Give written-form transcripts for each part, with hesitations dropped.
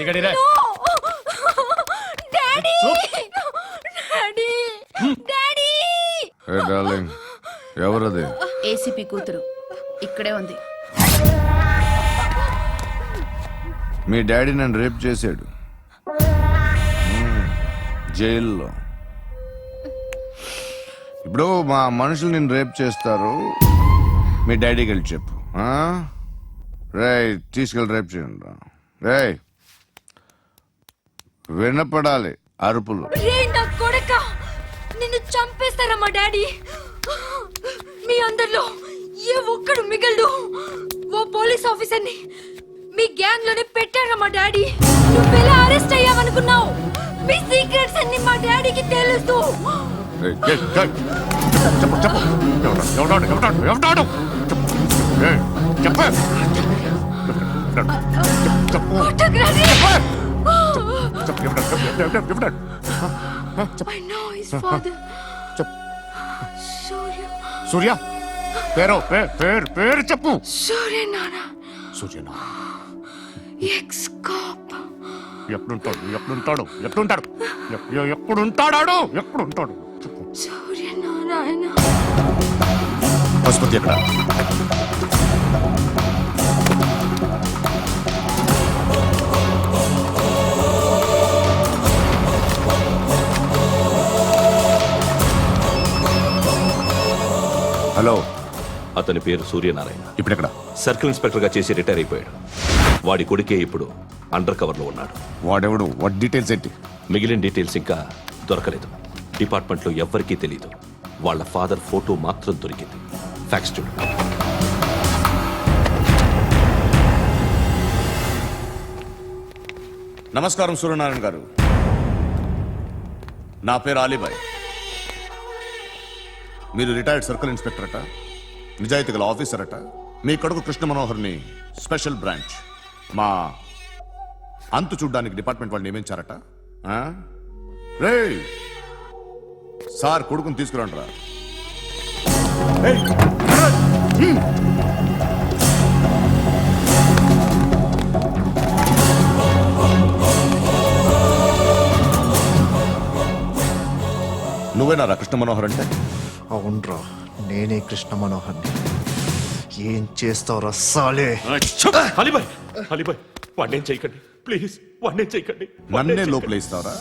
గడిరా. Daddy daddy daddy ఏ darling, ఎవరది? ACP కూతురు ఇక్కడే ఉంది. మీ డాడీ నన్ను రేప్ చేశాడు జైల్లో. ఇప్పుడు మా మనుషులు నిన్ను రేప్ చేస్తారు, మీ డాడీకి వెళ్ళి చెప్పు. రే తీసుకెళ్ళి రేప్ చేయండి. రే వినపడాలి అరుపులు. రే నా కొడక, నిన్ను చంపేస్తారా మా డాడీ? మీ అందరిలో ఏ ఒక్కడు మిగలడు. ఓ పోలీస్ ఆఫీసర్ని మీ గ్యాంగ్ లోనే పెట్టారా మా డాడీ? నువ్వెలా అరెస్ట్ అయ్యావనుకున్నావు? మీ సీక్రెట్స్ అన్ని మా డాడీకి తెలుసు. చెప్పు చెప్పు, I know his father. సూర్య పేరు పేరు చెప్పు. సూర్య నాన్న, సూర్యనా? X cap. ఎప్పుడుంటాడు చెప్పు. సూర్య నారాయణ. ఆసుపత్రి ఎక్కడ? హలో, అతని పేరు సూర్యనారాయణ. ఇప్పుడెక్కడ? సర్కిల్ ఇన్స్పెక్టర్ గా చేసి రిటైర్ అయిపోయాడు. వాడి కొడుకే ఇప్పుడు అండర్ కవర్ లో ఉన్నాడు. వాడెవడు? వాట్ డీటెయిల్స్ ఏంటి? మిగిలిన డీటెయిల్స్ ఇంకా దొరకలేదు. డిపార్ట్మెంట్ లో ఎవ్వరికీ తెలీదు. వాళ్ళ ఫాదర్ ఫోటో మాత్రం దొరికింది. ఫ్యాక్స్ చూడు. నమస్కారం సూర్యనారాయణ గారు. నా పేరు అలీబాయ్. మీరు రిటైర్డ్ సర్కిల్ ఇన్స్పెక్టర్ అట, నిజాయితీ గల ఆఫీసర్ అట. మీ కొడుకు కృష్ణ మనోహర్ని స్పెషల్ బ్రాంచ్ మా అంతు చూడ్డానికి డిపార్ట్మెంట్ వాళ్ళు నియమించారట. రే సార్, కొడుకుని తీసుకురండి రా. నువ్వేనా కృష్ణ మనోహర్ అంటే? అవునరా, నేనే కృష్ణ మనోహర్ని. ఏం చేస్తావురా సాలే? అలీబాయ్, అలీబాయ్, వాడినేం చేయకండి ప్లీజ్, వాడినేం చేయకండి. నన్నే లోపల ఇస్తావరా?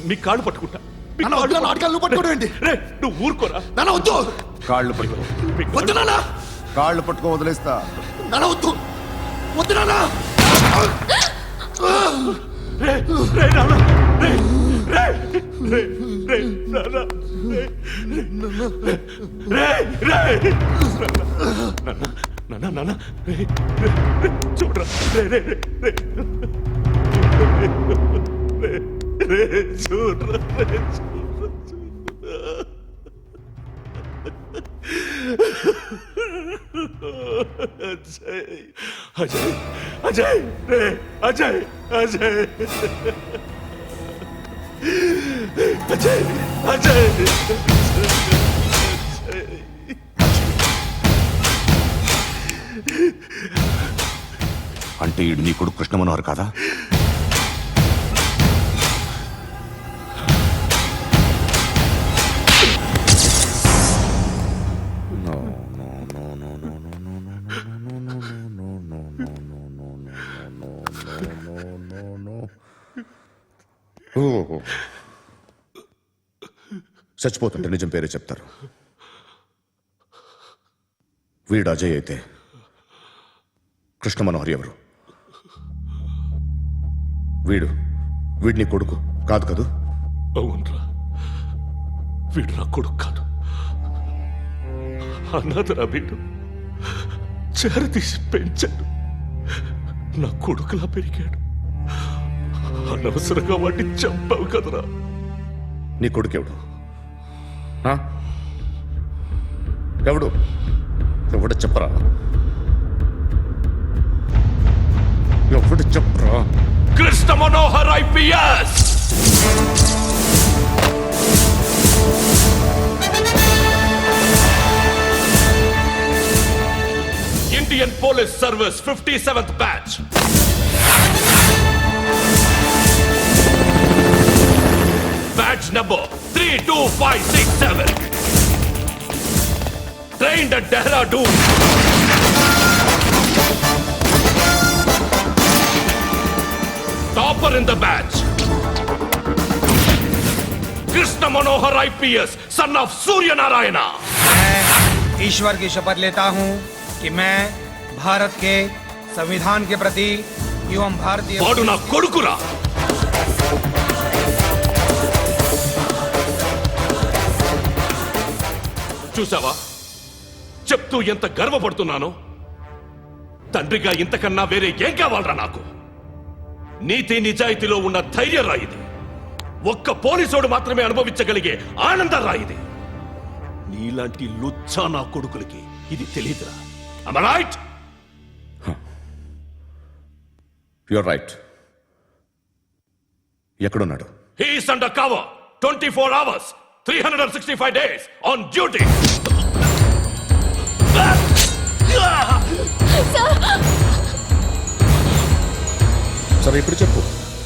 మీ కాళ్ళు పట్టుకుంటా. నువ్వు ఊరుకోరా. కాళ్ళు పట్టుకో. కాళ్ళు పట్టుకో, వదిలేస్తా. చూడరా, చూడరా. అజయ్, అజయ్, అజయ్, అజయ్, అజయ్, అజయ్. అంటే ఈడు నీ కొడుకు కృష్ణ మనోహర్ కాదా? చచ్చిపోతుంటే నిజం పేరే చెప్తారు. వీడు అజయ్ అయితే కృష్ణ మనోహర్ ఎవరు? వీడిని కొడుకు కాదు కదూ? అవునరా, వీడు నా కొడుకు కాదు. అన్నదరా వీడు. చేరతీసి పెంచాడు, నా కొడుకులా పెరిగాడు. అనవసరంగా వాడిని చంపావు కదరా. నీ కొడుకెవడు? ఎవడు? ఎవడు చెప్పరా? ఎవడు చెప్పరా? Krishna Manohar IPS. Indian police service 57th batch. Badge number 32567. Trained at Dehradun. Topper in the batch. Krishna Manohar IPS, son of Surya Narayana. मैं ईश्वर की शपथ लेता हूं कि मैं भारत के संविधान के प्रति एवं भारतीय వాడు నా కొడుకురా. చూసావా చెప్తూ ఎంత గర్వపడుతున్నానో. తండ్రిగా ఇంతకన్నా వేరే ఏం కావాలరా నాకు? నీతి నిజాయితీలో ఉన్న ధైర్యం రా ఇది. ఒక్క పోలీసోడు మాత్రమే అనుభవించగలిగే ఆనందం రా ఇది. నీలాంటి లుచ్చా నా కొడుకులకి ఇది తెలియదురా. Am I right? You're right. ఎక్కడున్నాడు? He is under cover 24 hours 365 days on duty. సరే ఇప్పుడు చెప్పు,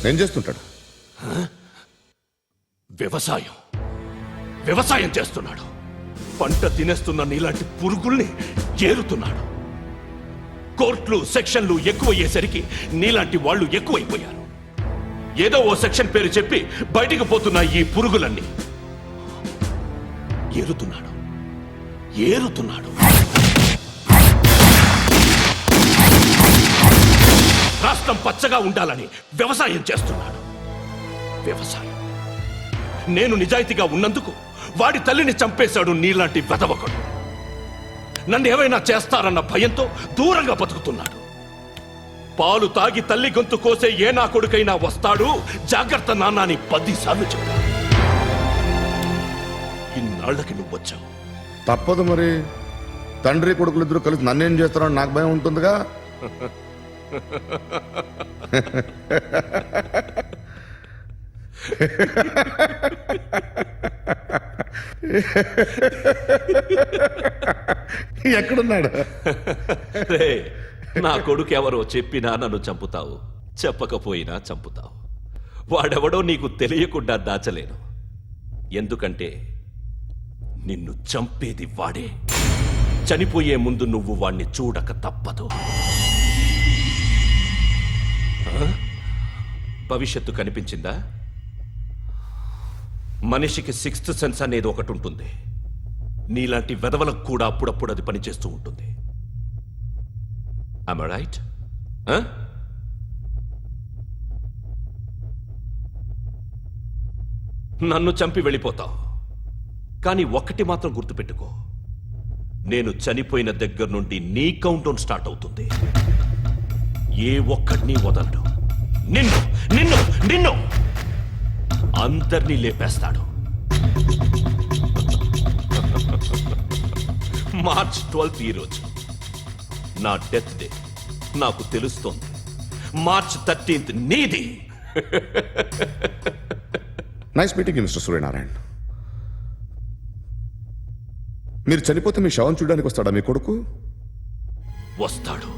ఏం చేస్తుంటాడు? వ్యవసాయం చేస్తున్నాడు. పంట తినేస్తున్న నీలాంటి పురుగుల్ని ఏరుతున్నాడు. కోర్టులు సెక్షన్లు ఎక్కువయ్యేసరికి నీలాంటి వాళ్ళు ఎక్కువైపోయారు. ఏదో ఓ సెక్షన్ పేరు చెప్పి బయటికి పోతున్న ఈ పురుగులన్నీ ఏరుతున్నాడు. రాష్ట్రం పచ్చగా ఉండాలని వ్యవసాయం చేస్తున్నాడు. నేను నిజాయితీగా ఉన్నందుకు వాడి తల్లిని చంపేశాడు నీలాంటి వెధవకుడు. నన్ను ఏమైనా చేస్తారన్న భయంతో దూరంగా బతుకుతున్నాడు. పాలు తాగి తల్లి గొంతు కోసే ఏ నా కొడుకైనా వస్తాడు, జాగ్రత్త నాన్న అని 10 సార్లు చెప్పాడు. ఇన్నాళ్లకి నువ్వు వచ్చావు. తప్పదు మరి. తండ్రి కొడుకులిద్దరూ కలిసి నన్నేం చేస్తారని నాకు భయం ఉంటుందిగా. ఎక్కడున్నాడు? నా కొడుకు ఎవరో చెప్పినా నన్ను చంపుతావు, చెప్పకపోయినా చంపుతావు. వాడెవడో నీకు తెలియకుండా దాచలేను. ఎందుకంటే నిన్ను చంపేది వాడే. చనిపోయే ముందు నువ్వు వాణ్ణి చూడక తప్పదు. భవిష్యత్తు కనిపించిందా? మనిషికి 6th సెన్స్ అనేది ఒకటి ఉంటుంది. నీలాంటి వెధవలకు కూడా అప్పుడప్పుడు అది పనిచేస్తూ ఉంటుంది. Am I right? నన్ను చంపి వెళ్ళిపోతావు. కానీ ఒక్కటి మాత్రం గుర్తుపెట్టుకో, నేను చనిపోయిన దగ్గర నుండి నీ కౌంటౌన్ స్టార్ట్ అవుతుంది. ఏ ఒక్కడిని వదలడు. నిన్ను నిన్ను నిన్ను అందరినీ లేపేస్తాడు. మార్చ్ 12 ఈ రోజు నా డెత్ డే. నాకు తెలుస్తోంది. మార్చ్ 13 నీది. Nice meeting mister Suryanarayana. మీరు చనిపోతే మీ శవం చూడడానికి వస్తాడా మీ కొడుకు? వస్తాడు.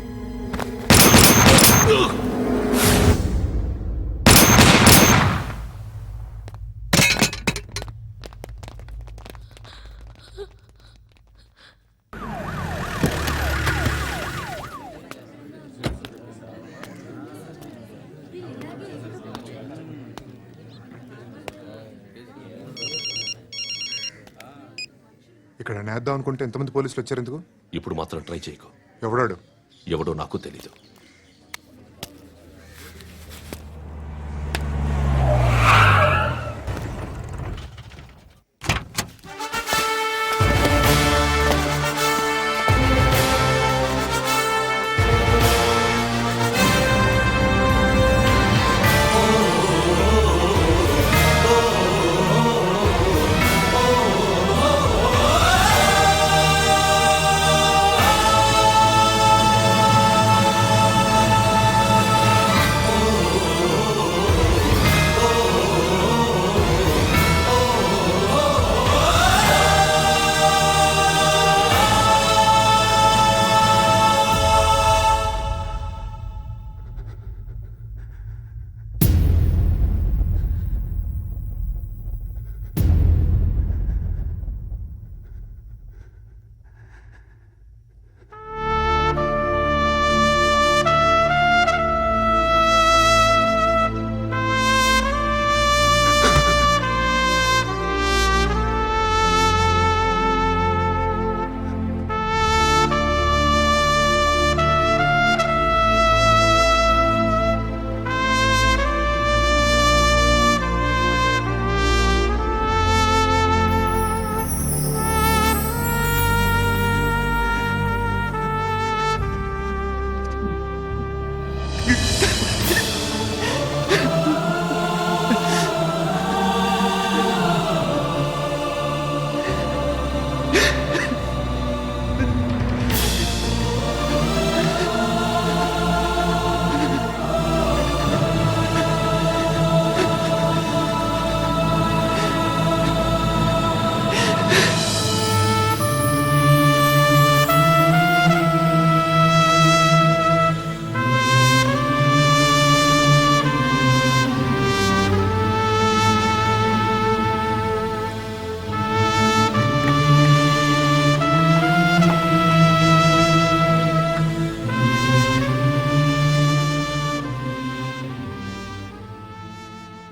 ఇక్కడ నేద్దాం అనుకుంటే ఎంతమంది పోలీసులు వచ్చారు ఎందుకు? ఇప్పుడు మాత్రం ట్రై చేయకు. ఎవడాడు? ఎవడో నాకు తెలీదు.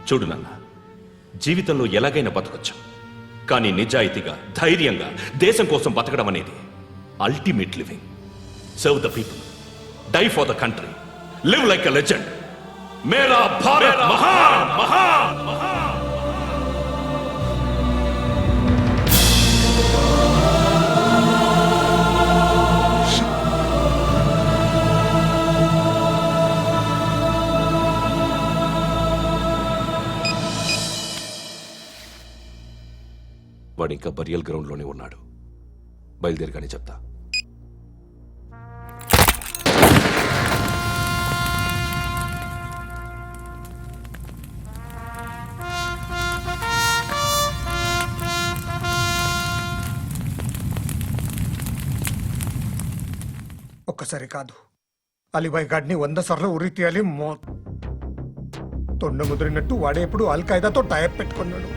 చూడు నాన్న, జీవితంలో ఎలాగైనా బతకొచ్చు, కానీ నిజాయితీగా ధైర్యంగా దేశం కోసం బతకడం అనేది ultimate living. Serve the people, die for the country, live like a legend. మేరా భారత్ మహాన్ మహాన్ మహాన్. వాడు ఇంకా బరియల్ గ్రౌండ్లోనే ఉన్నాడు. బయలుదేరగానే చెప్తా. ఒక్కసారి కాదు, అలీబాయ్ గాడిని 100 సార్లు ఉరి తీయాలి. తొండ ముదిరినట్టు వాడేప్పుడు అల్ ఖైదాతో టైప్ పెట్టుకున్నాడు.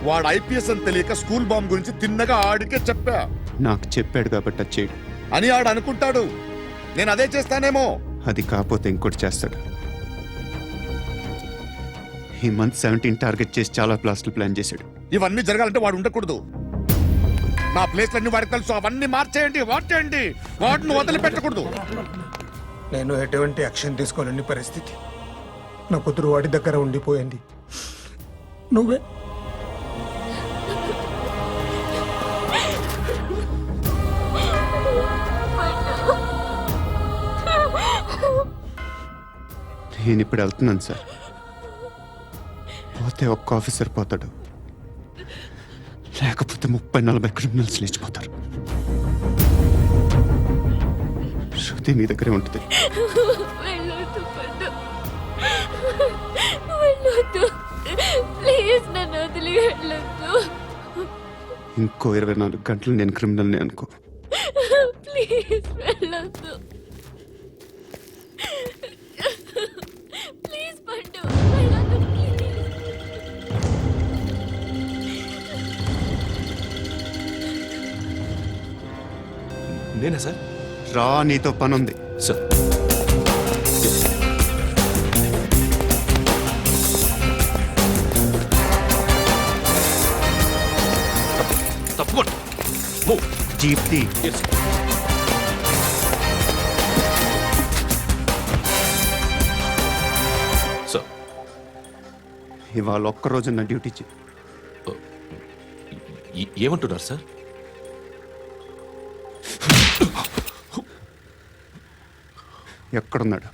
వాడు ఐపీఎస్ అని తెలియక స్కూల్ బాంబ్ గురించి తిన్నగా ఆడికే చెప్పా నాకు చెప్పాడు కాబట్టి అది చేయడు. అని ఆడు అనుకుంటాడు. నేను అదే చేస్తానేమో. అది కాకపోతే ఇంకోటి చేస్తాడు. ఈ మంత్ 17 టార్గెట్ చేసి చాలా బ్లాస్టులు ప్లాన్ చేశాడు. ఇవన్నీ జరగాలంటే వాడు ఉండకూడదు. నా ప్లేస్ అన్ని వాడికి తెలుసు. అవన్నీ మార్చేయండి, వాటేయండి. వాటిని వదిలిపెట్టకూడదు. నేను ఎటువంటి యాక్షన్ తీసుకోలేని పరిస్థితి. నా కూతురు వాడి దగ్గర ఉండిపోయింది. నువ్వే నేను ఇప్పుడు వెళ్తున్నాను సార్. పోతే ఒక్క ఆఫీసర్ పోతాడు, లేకపోతే 30-40 క్రిమినల్స్ లేచిపోతారు. శృతి మీ దగ్గరే ఉంటుంది. వెళ్ళొద్దు పండు, వెళ్ళొద్దు ప్లీజ్, నన్ను వదిలి వెళ్ళొద్దు. ఇంకో 24 గంటలు నేను క్రిమినల్ని అనుకో. ప్లీజ్ వెళ్ళొద్దు, ప్లీజ్ పండు వెళ్ళొద్దు ప్లీజ్. నేనా సార్? రా, నీతో పని ఉంది. సార్, తప్పకుండా. Move. జీప్ తీ. Yes, sir. సార్, ఇవాళ ఒక్కరోజు నా డ్యూటీ చేయి. ఏమంటున్నారు సార్? ఎక్కడున్నాడు?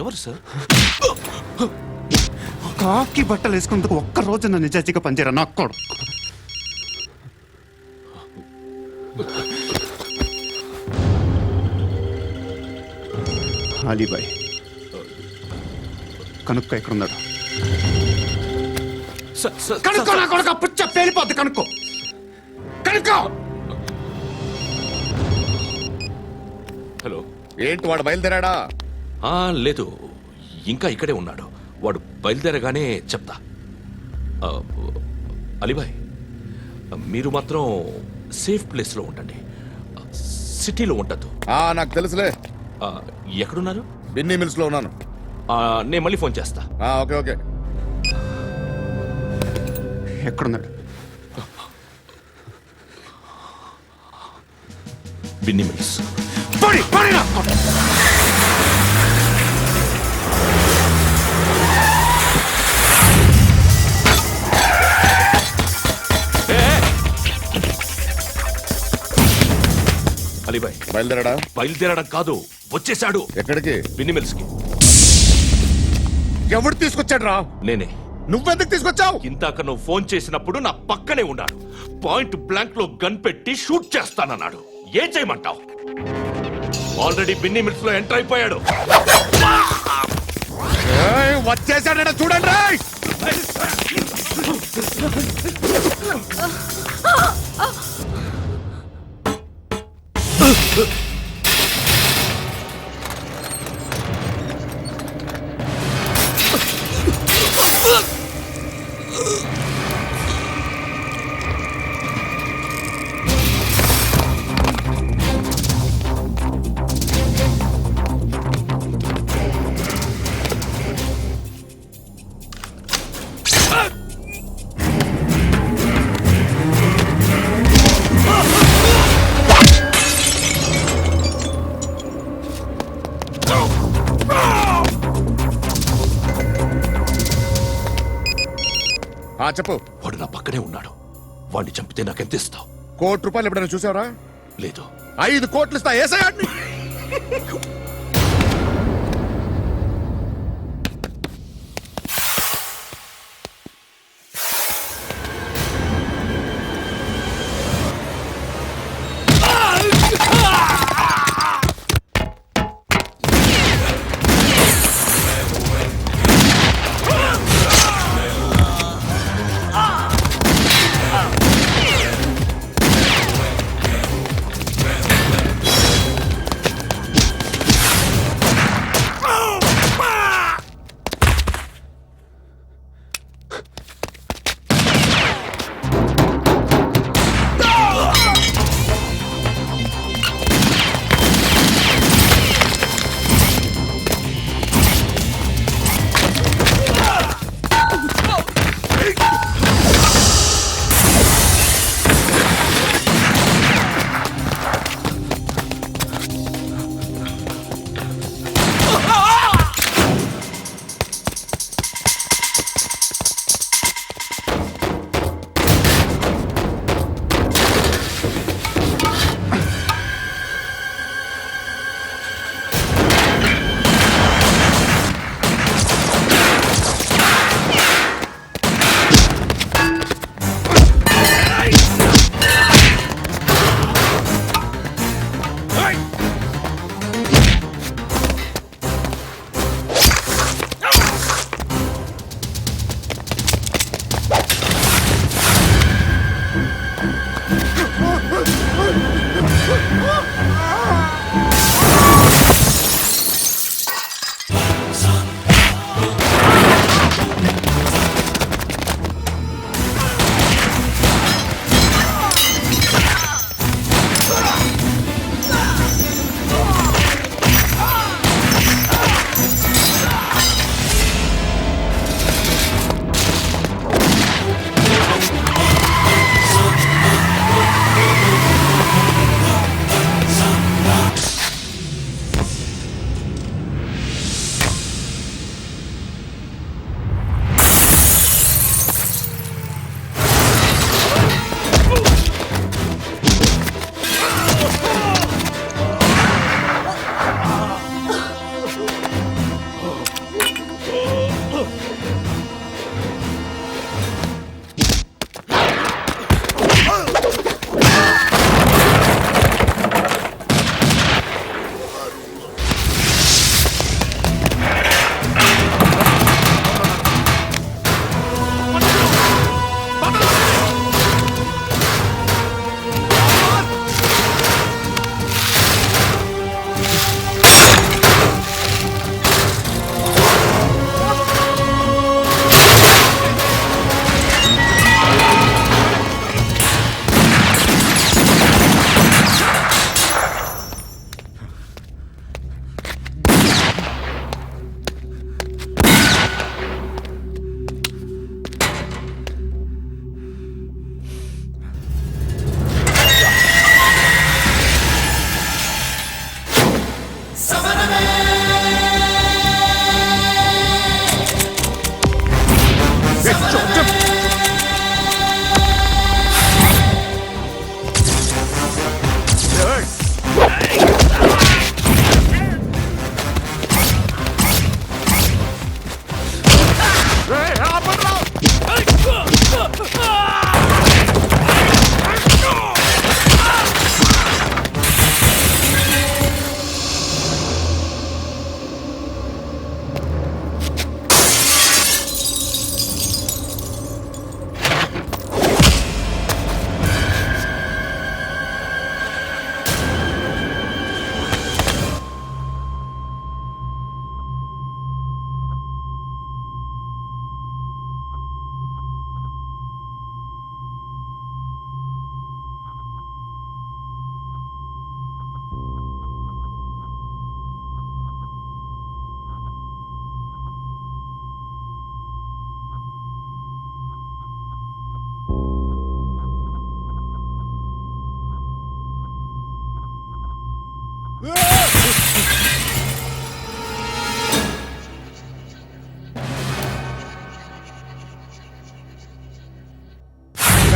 ఎవరు సార్? కాకి బట్టలు వేసుకున్నందుకు ఒక్కరోజు నా నిజాయితీగా పనిచేయరా నా కొడుకు. అలీబాయ్ కనుక్కో, ఎక్కడున్నాడు? కనుక్కో నా కొడుకు. పుచ్చ పేలిపోద్ది. కనుక్కో, కనుక్కో. హలో. ఏంటి వాడు బయలుదేరాడా? లేదు, ఇంకా ఇక్కడే ఉన్నాడు. వాడు బయలుదేరగానే చెప్తా. అలీబాయ్, మీరు మాత్రం సేఫ్ ప్లేస్లో ఉండండి, సిటీలో ఉండద్దు. నాకు తెలుసులే. ఎక్కడున్నారు? బిన్నీ మిల్స్ లో ఉన్నాను. నేను మళ్ళీ ఫోన్ చేస్తా. Okay okay. ఎక్కడున్నాడు? బిన్నీ మిల్స్. అలీబాయ్ బయలుదేరాడా? బయలుదేరడం కాదు, వచ్చేశాడు. ఎక్కడికి? బిన్నీ మిల్స్ కి. ఎవడు తీసుకొచ్చాడు రా? నేనే. నువ్వెందుకు తీసుకొచ్చావు? ఇందాక నువ్వు ఫోన్ చేసినప్పుడు నా పక్కనే ఉన్నాడు. పాయింట్ బ్లాంక్ లో గన్ పెట్టి షూట్ చేస్తానన్నాడు. ఏం చేయమంటావు? ఆల్రెడీ బిన్నీ మిల్స్ లో ఎంటర్ అయిపోయాడు. వచ్చేసాడ చూడండి. చెప్పు. వాడు నా పక్కనే ఉన్నాడు. వాడిని చంపితే నాకెంత ఇస్తావు? ₹1,00,00,000 ఎప్పుడైనా చూసావరా? లేదు. 5 కోట్లు ఇస్తా. ఏసయాడిని.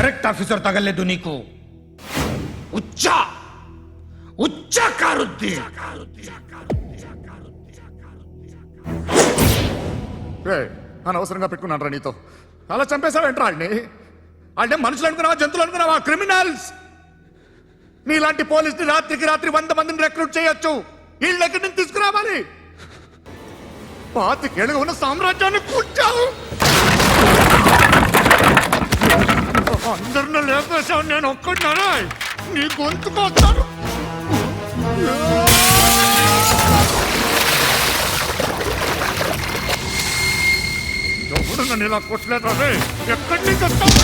కరెక్ట్ ఆఫీసర్ తగలేదు నీకు ఉచ్చ కారుద్ది. అనవసరంగా పెట్టుకున్నాను రా నీతో. అలా చంపేశావేంట్రా వాళ్ళని? వాళ్ళే మనుషులు అనుకున్నావా, జంతువులు అనుకున్నావా? క్రిమినల్స్. నీలాంటి పోలీసుని రాత్రికి రాత్రి 100 మందిని రిక్రూట్ చేయొచ్చు. వీళ్ళ దగ్గర నుంచి తీసుకురావాలి. 25 ఏళ్ళుగా ఉన్న సామ్రాజ్యాన్ని కూర్చావు. అందరిని లేపేశావు, నేను ఒక్కడినారా? నీ గొంతుకొస్తాను. ఎవరు నన్ను ఇలా కొట్టలేదా? ఎక్కడి నుంచి వస్తావు?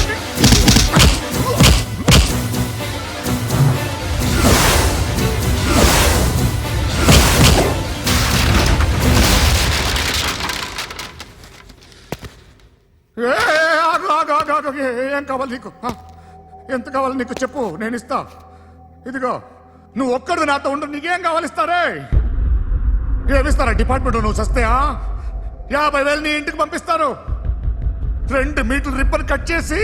ఏం కావాలి నీకు? ఎంత కావాలి నీకు చెప్పు, నేను ఇస్తా. ఇదిగో నువ్వు ఒక్కడు నాతో ఉండు. నీకేం కావాలి ఇస్తారే? ఏమిస్తారా డిపార్ట్మెంట్? నువ్వు చస్తేయా 50,000 నీ ఇంటికి పంపిస్తారు. 2 మీటర్లు రిబ్బన్ కట్ చేసి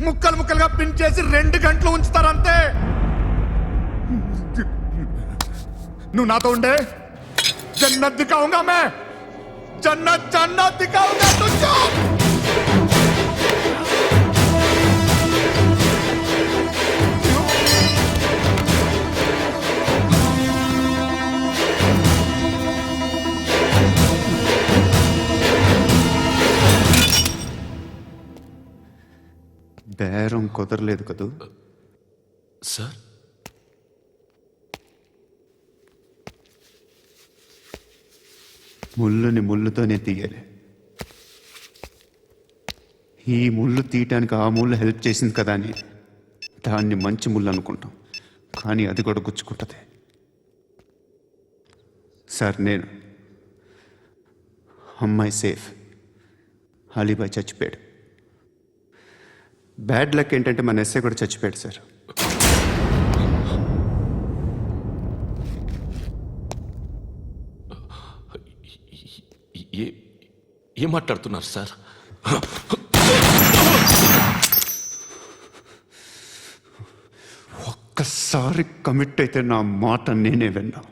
ముక్కలు ముక్కలుగా పిన్ చేసి 2 గంటలు ఉంచుతారు అంతే. నువ్వు నాతో ఉండే జన్నత్ దిఖాऊंगा मैं, जन्नत दिखाऊंगा तुझको. బేరం కుదరలేదు కదూ? సార్, ముళ్ళుని ముళ్ళుతోనే తీయాలి. ఈ ముళ్ళు తీయటానికి ఆ ముళ్ళు హెల్ప్ చేసింది కదా అని దాన్ని మంచి ముళ్ళు అనుకుంటాం, కానీ అది కూడా గుచ్చుకుంటుంది. సార్, నేను అమ్మాయి సేఫ్, అలీబాయ్ చచ్చిపోయాడు. బ్యాడ్ లక్ ఏంటంటే మన ఎస్ఐ కూడా చచ్చిపోయాడు సార్. ఏం మాట్లాడుతున్నారు సార్? ఒక్కసారి కమిట్ అయితే నా మాట నేనే విన్నా.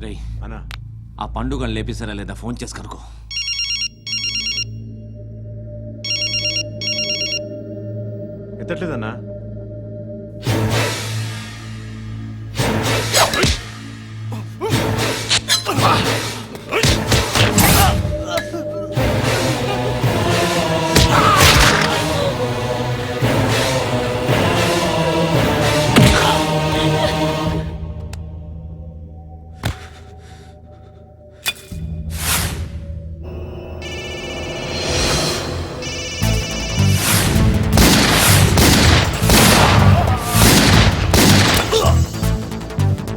రేయ్ అన్నా ఆ పండుగను లేపేసారా లేదా ఫోన్ చేసి కనుకో. ఎత్తట్లేదన్నా.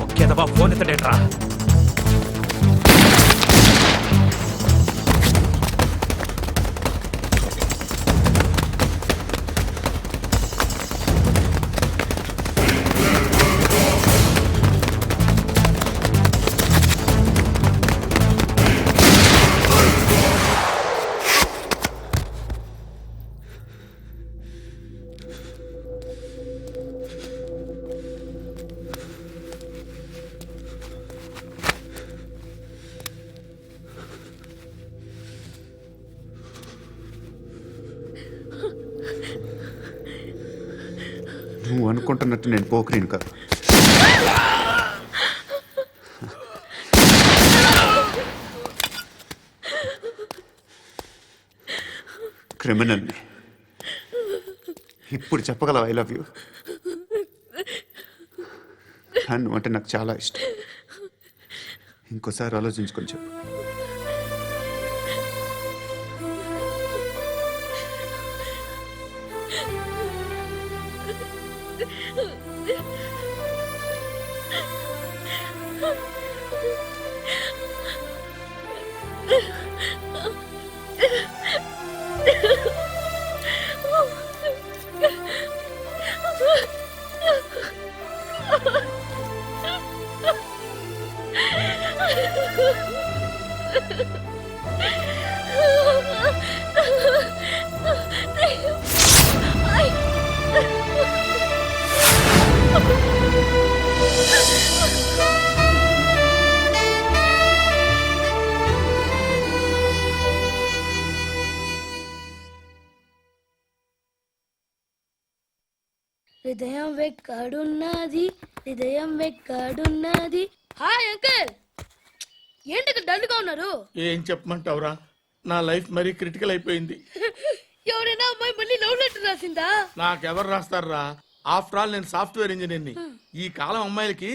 ఒకేదవా ఫోన్ ఎత్తడేట్రా. నువ్వు అనుకుంటున్నట్టు నేను పోకరీని కాదు. క్రిమినల్ని. ఇప్పుడు చెప్పగలవు ఐ లవ్ యూ. నువ్వు అంటే నాకు చాలా ఇష్టం. ఇంకోసారి ఆలోచించుకొని చెప్పు. హృదయం వెక్కడున్నది, హృదయం వెక్కడున్నది. హాయ్ అంకుల్, ఏంటి డల్గా ఉన్నారు? ఏం చెప్పమంటావురా, నా లైఫ్ మరీ క్రిటికల్ అయిపోయింది. ఎవరైనా అమ్మాయి మళ్ళీ లవ్ లెటర్ రాసిందా? నాకెవరు రాస్తారా? ఆఫ్టర్ ఆల్ నేను సాఫ్ట్వేర్ ఇంజనీర్ని. ఈ కాలం అమ్మాయిలకి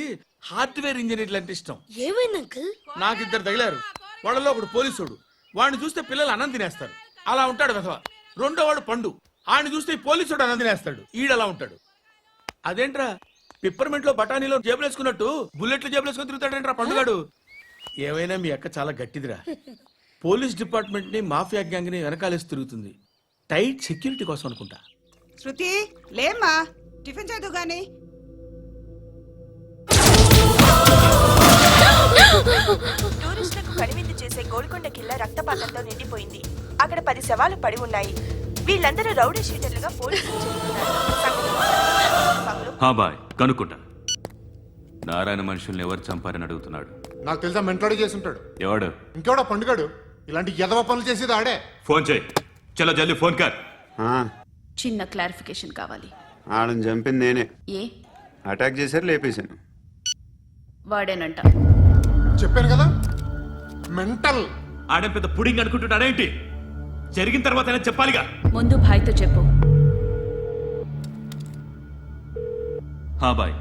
హార్డ్వేర్ ఇంజనీర్లు అంటే ఇష్టం. ఏమైంది అంకుల్? నాకు ఇద్దరు తగిలారు. వాళ్ళలో ఒకడు పోలీసుడు. వాడిని చూస్తే పిల్లలు అన్నం తినేస్తారు, అలా ఉంటాడు వెధవ. రెండో వాడు పండు. ఆడిని చూస్తే ఈ పోలీసుడు అన్నం తినేస్తాడు, ఈడలా ఉంటాడు. అదేంట్రా పిప్పర్మెంట్ లో బఠానీలో జేబులేసుకున్నట్టు బుల్లెట్లు జేబులేసుకుని తిరుగుతాడేంట్రా పండుగాడు. ఏమైనా మీ అక్క చాలా గట్టిదిరా. పోలీస్ డిపార్ట్మెంట్ ని మాఫియా గ్యాంగ్ ని వెనకాలేసి తిరుగుతుంది. టైట్ సెక్యూరిటీ కోసం అనుకుంటా. శృతి లేమ్మా, టిఫిన్ చేద్దు గాని. టూరిస్టులకు కనువిందు చేసే గోల్కొండ కిల్లా రక్తపాతంతో నిండిపోయింది. అక్కడ 10 శవాలు పడి ఉన్నాయి. వీళ్ళందరూ రౌడీ షీటర్లుగా పోలీసులు బాయ్ కనుక్కుంటా. నారాయణ మనుషుల్ని ఎవరు చంపారని అడుగుతున్నాడు. నాకు తెలుసా మెంట్లాడి చేసి ఉంటాడు. ఎవడు? ఇంకెవడా పండుగాడు. ఇలాంటి ఎదవ పనులు చేసేది ఆడే. ఫోన్ చేయి. చలో జల్దీ ఫోన్ కర్. చిన్న క్లారిఫికేషన్ కావాలి. ఆడని చంపింది నేనే. ఏ అటాక్ చేశారు, లేపేశాను. వాడేనంట. చెప్పాను కదా మెంటల్. ఆడే పెద్ద పుడింగ్ అనుకుంటున్నాడేంటి? జరిగిన తర్వాత చెప్పాలిగా. ముందు భాయ్తో చెప్పు. బాయ్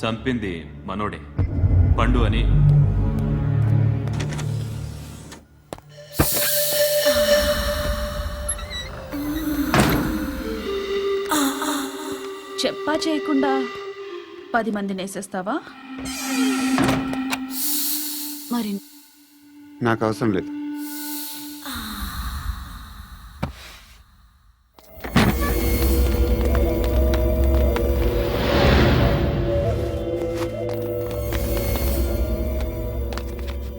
చంపింది మనోడే, పండు అని. చెప్పా చేయకుండా 10 మందిని వేసేస్తావా? మరి నాకు అవసరం లేదు.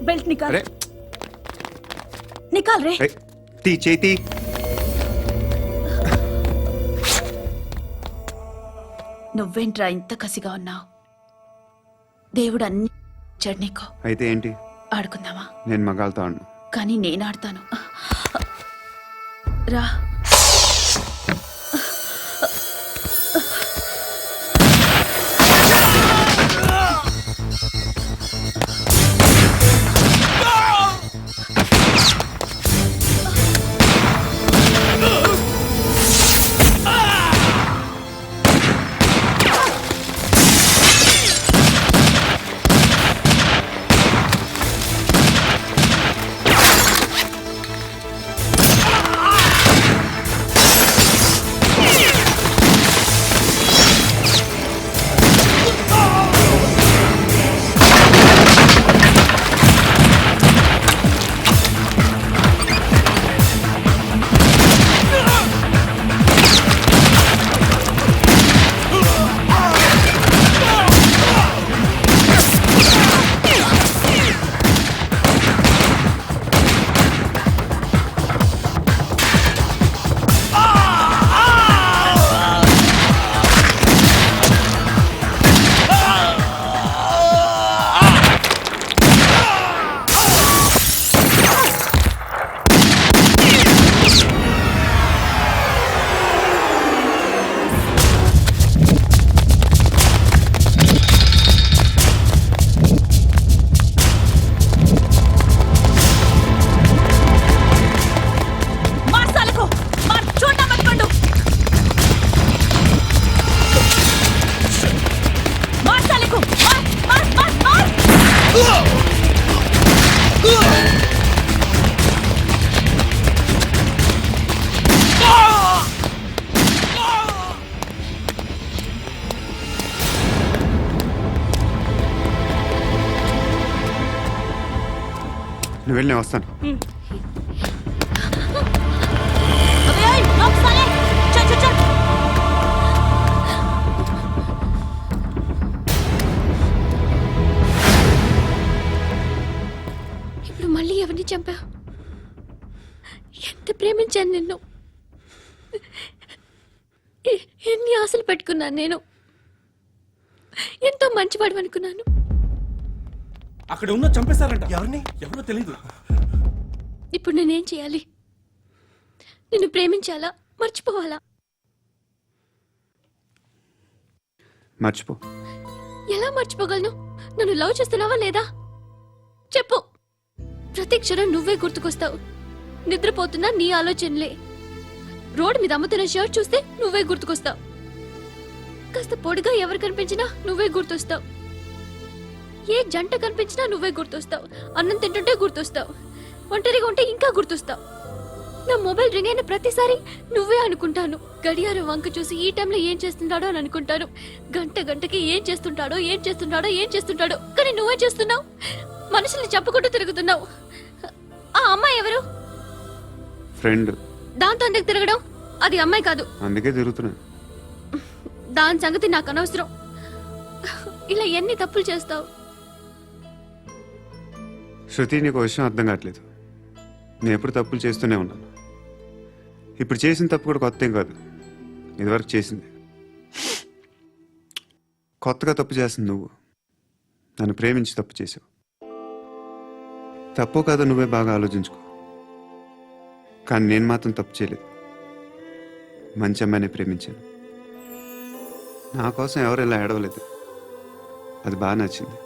బెల్ట్ నికాల్. నికాల్ రే. తీ చేతి. నువ్వేంట్రా ఇంత కసిగా ఉన్నావు? దేవుడు అన్ని ఇచ్చాడు నీకు. అయితే ఏంటి? ఆడుకుందామా? నేను మగాళ్ళతో ఆడను. కానీ నేను ఆడతాను. రా. నువ్వు వెళ్ళి నేను వస్తాను. ఇప్పుడు మళ్ళీ ఎవరిని చంపా? ఎంత ప్రేమించాను నిన్ను, ఎన్ని ఆశలు పెట్టుకున్నాను నేను. ఎంతో మంచివాడు అనుకున్నాను. అక్కడ ఉన్న చంపేశారంట. ఎవరిని? ఎవరో తెలీదు. ఇప్పుడు నేనేం చేయాలి? నిన్ను ప్రేమించాలా, మర్చిపోవాలా? మర్చిపో. ఎలా మర్చిపోగలను? నన్ను లవ్ చేస్తున్నావా లేదా చెప్పు. ప్రతి క్షణం నువ్వే గుర్తుకొస్తావు. నిద్రపోతున్నా నీ ఆలోచనలే. రోడ్డు మీద అమ్ముతున్న షర్ట్ చూస్తే నువ్వే గుర్తుకొస్తావు. కాస్త పొడిగా ఎవరు కనిపించినా నువ్వే గుర్తొస్తావు. ఏ జంట కనిపించినా నువ్వే గుర్తొస్తావు. అన్నం తింటుంటే గుర్తొస్తావు. ఒంటరిగా ఉంటే ఇంకా గుర్తొస్తావు. నా మొబైల్ రింగ్ అయిన ప్రతిసారి నువ్వే అనుకుంటాను. గడియారం వంక చూసి ఈ టైంలో ఏం చేస్తుంటాడో అని అనుకుంటాను. గంట గంటకి ఏం చేస్తుంటాడో కానీ నువ్వే చేస్తున్నావు. మనుషుల్ని చంపుకుంటూ తిరుగుతున్నావు. ఆ అమ్మాయి ఎవరు? ఫ్రెండ్. దాంతో ఎందుకు తిరగడం? అది అమ్మాయి కాదు. అందుకే తిరుగుతున్నా. దాని సంగతి నాకు అనవసరం. ఇలా ఎన్ని తప్పులు చేస్తావు? శృతి, నీకు విషయం అర్థం కావట్లేదు. నేను ఎప్పుడు తప్పులు చేస్తూనే ఉన్నాను. ఇప్పుడు చేసిన తప్పు కూడా కొత్త ఏం కాదు, ఇదివరకు చేసింది. కొత్తగా తప్పు చేస్తుంది నువ్వు. నన్ను ప్రేమించి తప్పు చేసావు. తప్పో కాదో నువ్వే బాగా ఆలోచించుకో. కానీ నేను మాత్రం తప్పు చేయలేదు. మంచి అమ్మాయిని ప్రేమించాను. నా కోసం ఎవరు ఇలా ఏడవలేదు. అది బాగా నచ్చింది.